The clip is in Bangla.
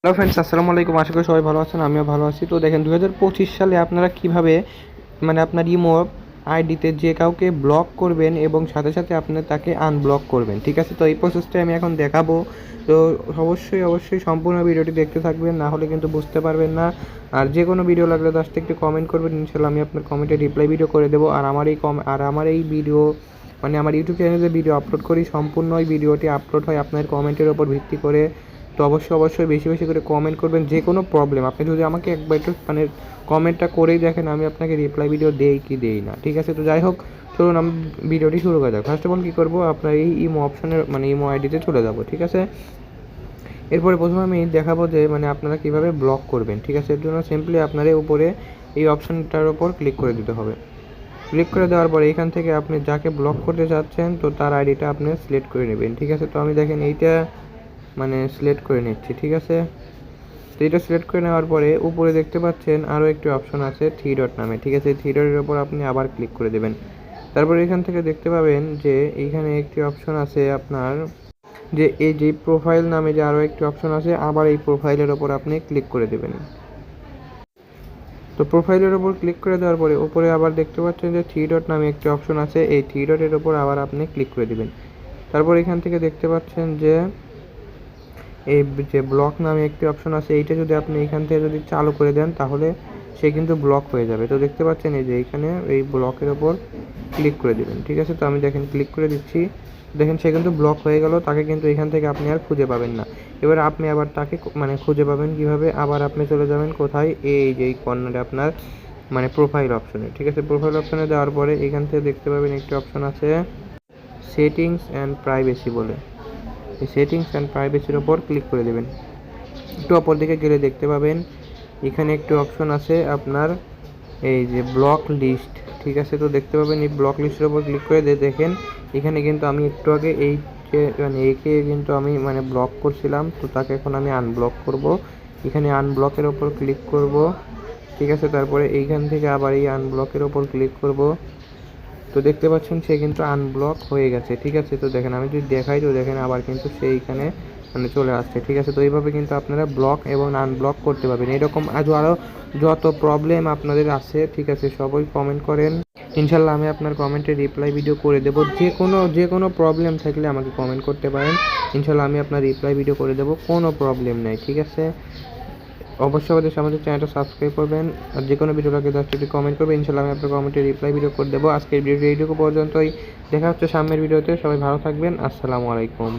হ্যালো ফ্রেন্ডস, আসসালামু আলাইকুম। আশা করি সবাই ভালো আছেন, আমিও ভালো আছি। তো দেখেন 2025 সালে আপনারা কিভাবে আপনার ইমো আইডিতে যে কাউকে ব্লক করবেন এবং সাথে সাথে আপনি তাকে আনব্লক করবেন, ঠিক আছে? তো এই প্রসেসটা আমি এখন দেখাবো। তো অবশ্যই সম্পূর্ণ ভিডিওটি দেখতে থাকবেন, না হলে কিন্তু বুঝতে পারবেন না। আর যে কোনো ভিডিও লাগলে জাস্ট একটু কমেন্ট করবেন, ইনশাল্লাহ আমি আপনার কমেন্টে রিপ্লাই ভিডিও করে দেবো। আর আমার এই ভিডিও আমার ইউটিউব চ্যানেলে ভিডিও আপলোড করি, সম্পূর্ণ ওই ভিডিওটি আপলোড হয় আপনার কমেন্টের ওপর ভিত্তি করে। তো অবশ্যই বেশি বেশি করে কমেন্ট করবেন। যে কোনো প্রবলেম আপনি যদি আমাকে একবার একটু কমেন্টটা করেই দেখেন আমি আপনাকে রিপ্লাই ভিডিও দেই কি দেই না, ঠিক আছে? তো যাই হোক, চলুন আমি ভিডিওটি শুরু করা যাক। ফার্স্ট অফ অল কী করবো, আপনার এই ইমো অপশানের ইমো আইডিতে চলে যাব, ঠিক আছে? এরপরে প্রথমে আমি দেখাবো যে আপনারা কীভাবে ব্লক করবেন, ঠিক আছে? এর জন্য সিম্পলি আপনার উপরে এই অপশানটার ওপর ক্লিক করে দিতে হবে। ক্লিক করে দেওয়ার পরে এখান থেকে আপনি যাকে ব্লক করতে চাচ্ছেন তো তার আইডিটা আপনি সিলেক্ট করে নেবেন, ঠিক আছে? তো আমি দেখেন এইটা সিলেক্ট করে নিচ্ছি, ঠিক আছে? তো এটা সিলেক্ট করে নেওয়ার পরে উপরে দেখতে পাচ্ছেন আরও একটি অপশন আছে থ্রি ডট নামে, ঠিক আছে? এই থ্রি ডটের ওপর আপনি আবার ক্লিক করে দেবেন। তারপরে এখান থেকে দেখতে পাবেন যে এইখানে একটি অপশন আছে আপনার, যে এই যে প্রোফাইল নামে যে আরও একটি অপশন আছে, আবার এই প্রোফাইলের ওপর আপনি ক্লিক করে দেবেন। তো প্রোফাইলের ওপর ক্লিক করে দেওয়ার পরে উপরে আবার দেখতে পাচ্ছেন যে থ্রি ডট নামে একটি অপশন আছে, এই থ্রি ডটের ওপর আবার আপনি ক্লিক করে দেবেন। তারপর এখান থেকে দেখতে পাচ্ছেন যে এই যে ব্লক নামে একটি অপশন আছে, এইটা যদি আপনি এখান থেকে যদি চালু করে দেন তাহলে সে কিন্তু ব্লক হয়ে যাবে। তো দেখতে পাচ্ছেন এই যে এইখানে এই ব্লকের ওপর ক্লিক করে দেবেন, ঠিক আছে? তো আমি দেখেন ক্লিক করে দিচ্ছি, দেখেন সে কিন্তু ব্লক হয়ে গেল, তাকে কিন্তু এখান থেকে আপনি আর খুঁজে পাবেন না। এবার আপনি আবার তাকে খুঁজে পাবেন কিভাবে, আবার আপনি চলে যাবেন কোথায়, এই যে এই কর্নারে আপনার প্রোফাইল অপশনে, ঠিক আছে? প্রোফাইল অপশনে যাওয়ার পরে এখান থেকে দেখতে পাবেন একটি অপশন আছে সেটিংস অ্যান্ড প্রাইভেসি বলে, এই সেটিংস অ্যান্ড প্রাইভেসির ওপর ক্লিক করে দেবেন। একটু অপর দিকে গেলে দেখতে পাবেন এখানে একটি অপশন আছে আপনার এই যে ব্লক লিস্ট, ঠিক আছে? তো দেখতে পাবেন এই ব্লক লিস্টের ওপর ক্লিক করে দেখেন এখানে কিন্তু আমি একটু আগে এই যে একে কিন্তু আমি ব্লক করছিলাম, তো তাকে এখন আমি আনব্লক করব। এখানে আনব্লকের ওপর ক্লিক করব, ঠিক আছে? তারপরে এইখান থেকে আবার এই আনব্লকের ওপর ক্লিক করব। তো দেখতে পাচ্ছেন সে কিন্তু আনব্লক হয়ে গেছে, ঠিক আছে? তো দেখেন আমি যদি দেখাই, তো দেখেন আবার কিন্তু সেইখানে চলে আসছে, ঠিক আছে? তো এইভাবে কিন্তু আপনারা ব্লক এবং আনব্লক করতে পারবেন। এরকম আরও যত প্রবলেম আপনাদের আছে, ঠিক আছে, সবাই কমেন্ট করেন, ইনশাল্লাহ আমি আপনার কমেন্টে রিপ্লাই ভিডিও করে দেবো। যে কোনো প্রবলেম থাকলে আমাকে কমেন্ট করতে পারেন, ইনশাল্লাহ আমি আপনার রিপ্লাই ভিডিও করে দেবো, কোনো প্রবলেম নেই, ঠিক আছে? অবশ্যই আমাদের চ্যানেলটা সাবস্ক্রাইব করবেন, আর যে কোনো ভিডিও লাগে জাস্ট একটু কমেন্ট করবেন, ইনশাল্লাহ আমি আপনার কমেন্টে রিপ্লাই ভিডিও করে দেবো। আজকের ভিডিওটি এইটুকু পর্যন্তই, দেখা হচ্ছে সামনের ভিডিওতে। সবাই ভালো থাকবেন, আসসালামু আলাইকুম।